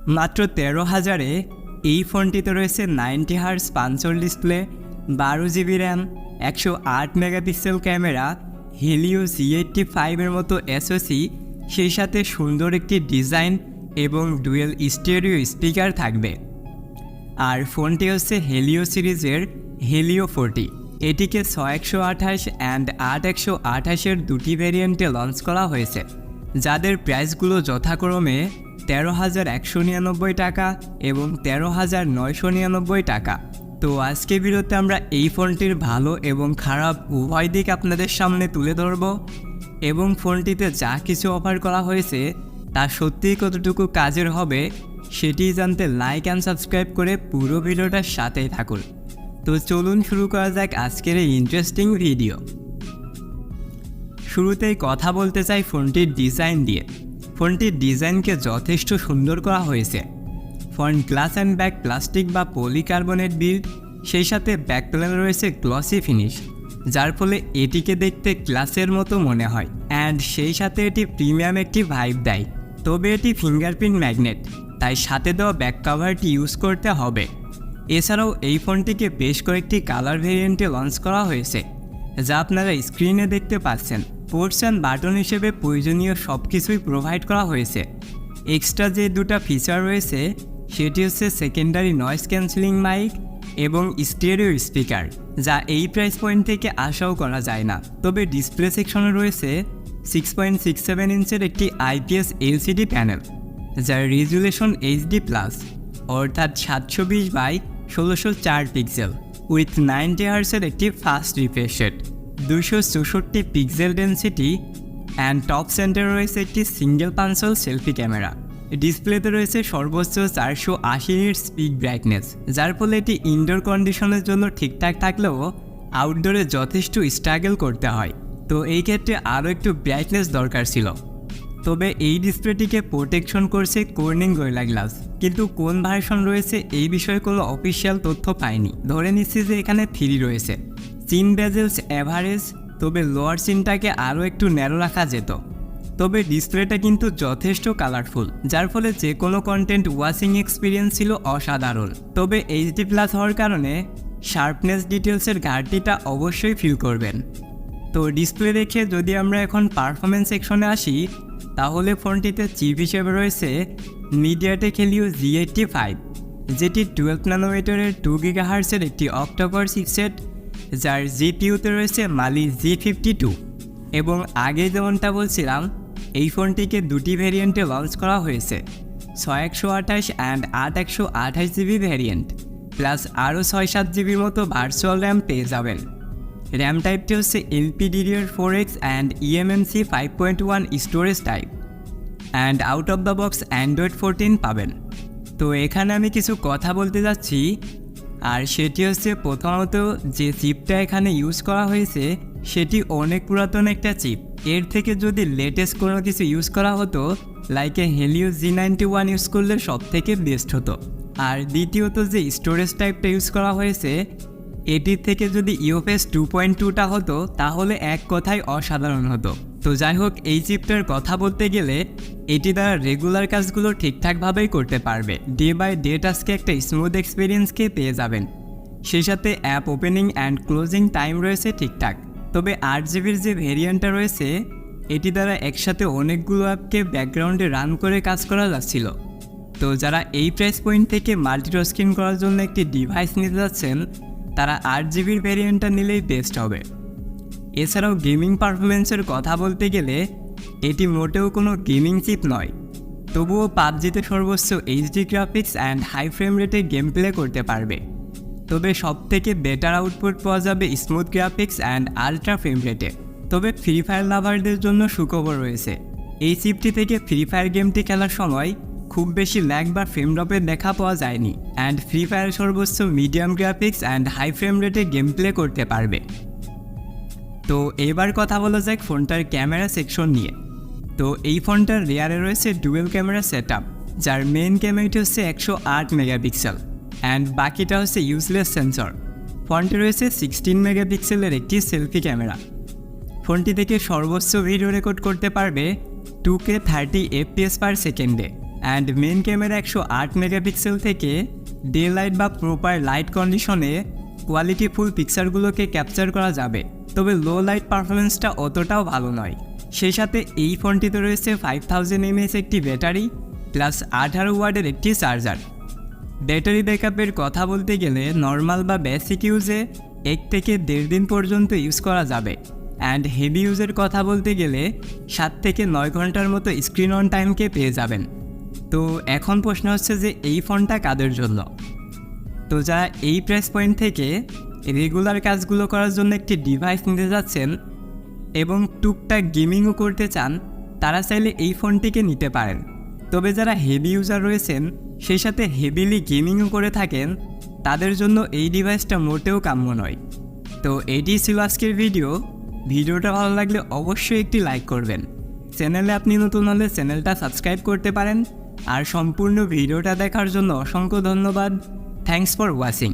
মাত্র 13,000-এ এই ফোনটিতে রয়েছে 90 hertz punch hole display, 12 GB RAM, 108 megapixel camera, Helio G85-এর মতো এসওসি, সেই সাথে সুন্দর একটি ডিজাইন এবং ডুয়েল স্টেরিও স্পিকার থাকবে। আর ফোনটি হচ্ছে হেলিও সিরিজের হেলিও 40। এটিকে 6128 অ্যান্ড 8128-এর দুটি ভ্যারিয়েন্টে লঞ্চ করা হয়েছে, যাদের প্রাইসগুলো যথাক্রমে 13,199 টাকা এবং 13,999 টাকা। তো আজকে ভিডিওতে আমরা এই ফোনটির ভালো এবং খারাপ উভয় দিক আপনাদের সামনে তুলে ধরব এবং ফোনটিতে যা কিছু অফার করা হয়েছে তা সত্যিই কতটুকু কাজের হবে সেটি জানতে লাইক অ্যান্ড সাবস্ক্রাইব করে পুরো ভিডিওটার সাথেই থাকুন। তো চলুন শুরু করা যাক আজকের এই ইন্টারেস্টিং ভিডিও। শুরুতেই কথা বলতে চাই ফোনটির ডিজাইন দিয়ে। ফোনটির ডিজাইনকে যথেষ্ট সুন্দর করা হয়েছে। Front glass and back plastic বা পলিকার্বনেট বিল্ড, সেই সাথে ব্যাক প্যানেল রয়েছে গ্লসি ফিনিশ, যার ফলে এটিকে দেখতে গ্লাসের মতো মনে হয় অ্যান্ড সেই সাথে এটি প্রিমিয়াম একটি ভাইব দেয়। তবে এটি ফিঙ্গারপ্রিন্ট ম্যাগনেট, তাই সাথে দেওয়া ব্যাক কভারটি ইউজ করতে হবে। এছাড়াও এই ফোনটিকে বেশ কয়েকটি কালার ভেরিয়েন্টে লঞ্চ করা হয়েছে, যা আপনারা স্ক্রিনে দেখতে পাচ্ছেন। পোর্টস অ্যান্ড বাটন হিসেবে প্রয়োজনীয় সব কিছুই প্রোভাইড করা হয়েছে। এক্সট্রা যে দুটো ফিচার রয়েছে সেটি হচ্ছে সেকেন্ডারি নয়েজ ক্যান্সেলিং মাইক এবং স্টেরিও স্পিকার, যা এই প্রাইস পয়েন্ট থেকে আশাও করা যায় না। তবে ডিসপ্লে সেকশনে রয়েছে 6.67 ইঞ্চের একটি IPS LCD প্যানেল, যার রেজুলেশন HD+, অর্থাৎ 720x1604 পিক্সেল উইথ 90 হার্টজের একটি fast refresh rate, 264 pixel density and top সেন্টারে রয়েছে একটি সিঙ্গেল পাঞ্চল সেলফি ক্যামেরা। ডিসপ্লেতে রয়েছে সর্বোচ্চ 480 নিটস পিক ব্রাইটনেস, যার ফলে এটি ইনডোর কন্ডিশনের জন্য ঠিকঠাক থাকলেও আউটডোরে যথেষ্ট স্ট্রাগল করতে হয়। তো এই ক্ষেত্রে আরও একটু ব্রাইটনেস দরকার ছিল। তবে এই ডিসপ্লেটিকে প্রোটেকশন করছে কর্নিং গরিলা গ্লাস, কিন্তু কোন ভার্সন রয়েছে এই বিষয়ে কোনো অফিসিয়াল তথ্য পাইনি। ধরে নিচ্ছি যে এখানে 3 রয়েছে। চিন বেজেলস অ্যাভারেজ, তবে লোয়ার চিনটাকে আরও একটু ন্যারো রাখা যেত। তবে ডিসপ্লেটা কিন্তু যথেষ্ট কালারফুল, যার ফলে যে কোনো কন্টেন্ট ওয়াচিং এক্সপিরিয়েন্স ছিল অসাধারণ। তবে HD+ হওয়ার কারণে শার্পনেস ডিটেলসের ঘাটতিটা অবশ্যই ফিল করবেন। তো ডিসপ্লে দেখে যদি আমরা এখন পারফরমেন্স সেকশনে আসি, তাহলে ফোনটিতে চিপ হিসেবে রয়েছে মিডিয়াটেক হেলিও G85, যেটি 12 ন্যানোমিটারের 2 GHz-এর একটি অক্টোকর চিপসেট, যার GPU-তে রয়েছে মালি G52। এবং আগে যেমনটা বলছিলাম, এই ফোনটিকে দুটি ভ্যারিয়েন্টে লঞ্চ করা হয়েছে, 6128 অ্যান্ড 8128 জিবি ভ্যারিয়েন্ট, প্লাস আরও 6-7 জিবির মতো ভার্চুয়াল র্যাম পেয়ে যাবেন। র্যাম টাইপটি হচ্ছে LPDDR4X and eMMC 5.1 storage type, and out of the box Android 14 পাবেন। তো এখানে আমি কিছু কথা বলতে যাচ্ছি, আর সেটি হচ্ছে প্রথমত যে চিপটা এখানে ইউজ করা হয়েছে সেটি অনেক পুরাতন একটা চিপ। এর থেকে যদি লেটেস্ট কোনো কিছু ইউজ করা হতো, লাইক হেলিও G91 ইউজ করলে সব থেকে বেস্ট হতো। আর দ্বিতীয়ত যে স্টোরেজ টাইপটা ইউজ করা হয়েছে, এটির থেকে যদি UFS 2.2টা হতো তাহলে এক কথায় অসাধারণ হতো। তো যাই হোক, এই চিপটার কথা বলতে গেলে এটি দ্বারা রেগুলার কাজগুলো ঠিকঠাকভাবেই করতে পারবে। ডে বাই ডে টাস্কে একটা স্মুথ এক্সপিরিয়েন্সকে পেয়ে যাবেন। সেই সাথে app opening and closing time রয়েছে ঠিকঠাক। তবে 8 জিবির যে ভেরিয়েন্টটা রয়েছে, এটি দ্বারা একসাথে অনেকগুলো অ্যাপকে ব্যাকগ্রাউন্ডে রান করে কাজ করা যাচ্ছিল। তো যারা এই প্রাইস পয়েন্ট থেকে মাল্টিটাস্কিং করার জন্য একটি ডিভাইস নিতে যাচ্ছেন, তারা 8 জিবির ভেরিয়েন্টটা নিলেই বেস্ট হবে। এছাড়াও গেমিং পারফরমেন্সের কথা বলতে গেলে এটি মোটেও কোনো গেমিং চিপ নয়, তবুও PUBG-তে সর্বোচ্চ HD graphics and high frame রেটে গেম প্লে করতে পারবে। তবে সবথেকে বেটার আউটপুট পাওয়া যাবে smooth graphics and ultra frame রেটে। তবে ফ্রি ফায়ার লাভারদের জন্য সুখবর রয়েছে। এই চিপটি থেকে ফ্রি ফায়ার গেমটি খেলার সময় খুব বেশি ল্যাগ বা ফ্রেম ড্রপের দেখা পাওয়া যায়নি, অ্যান্ড ফ্রি ফায়ার সর্বোচ্চ medium graphics and high frame রেটে গেম প্লে করতে পারবে। তো এবার কথা বলা যাক ফোনটার ক্যামেরা সেকশন নিয়ে। তো এই ফোনটার রিয়ারে রয়েছে ডুয়েল ক্যামেরা সেটআপ, যার মেইন ক্যামেরাটি হচ্ছে 108 মেগাপিক্সেল অ্যান্ড বাকিটা হচ্ছে ইউজলেস সেন্সর। ফোনটি রয়েছে 16 মেগাপিক্সেলের একটি সেলফি ক্যামেরা। ফোনটি থেকে সর্বোচ্চ ভিডিও রেকর্ড করতে পারবে 2K 30 FPS পার সেকেন্ডে, অ্যান্ড মেন ক্যামেরা 108 মেগাপিক্সেল থেকে ডে লাইট বা প্রপার লাইট কন্ডিশনে কোয়ালিটিফুল পিকচারগুলোকে ক্যাপচার করা যাবে, তবে লো লাইট পারফরমেন্সটা অতটাও ভালো নয়। সেই সাথে এই ফোনটিতে রয়েছে 5000 mAh একটি ব্যাটারি প্লাস 18 ওয়াটের একটি চার্জার। ব্যাটারি ব্যাকআপের কথা বলতে গেলে নর্মাল বা বেসিক ইউজে 1 থেকে 1.5 দিন পর্যন্ত ইউজ করা যাবে, অ্যান্ড হেভি ইউজের কথা বলতে গেলে 7 থেকে 9 ঘন্টার মতো স্ক্রিন অন টাইমকে পেয়ে যাবেন। তো এখন প্রশ্ন হচ্ছে যে এই ফোনটা কাদের জন্য? তো যারা এই প্রাইস পয়েন্ট থেকে রেগুলার কাজগুলো করার জন্য একটি ডিভাইস নিতে যাচ্ছেন এবং টুকটাক গেমিংও করতে চান, তারা চাইলে এই ফোনটিকে নিতে পারেন। তবে যারা হেভি ইউজার রয়েছেন, সেই সাথে হেভিলি গেমিংও করে থাকেন, তাদের জন্য এই ডিভাইসটা মোটেও কাম্য নয়। তো এটি ছিল আজকের ভিডিওটা ভালো লাগলে অবশ্যই একটি লাইক করবেন। চ্যানেলে আপনি নতুন হলে চ্যানেলটা সাবস্ক্রাইব করতে পারেন। আর সম্পূর্ণ ভিডিওটা দেখার জন্য অসংখ্য ধন্যবাদ। Thanks for watching.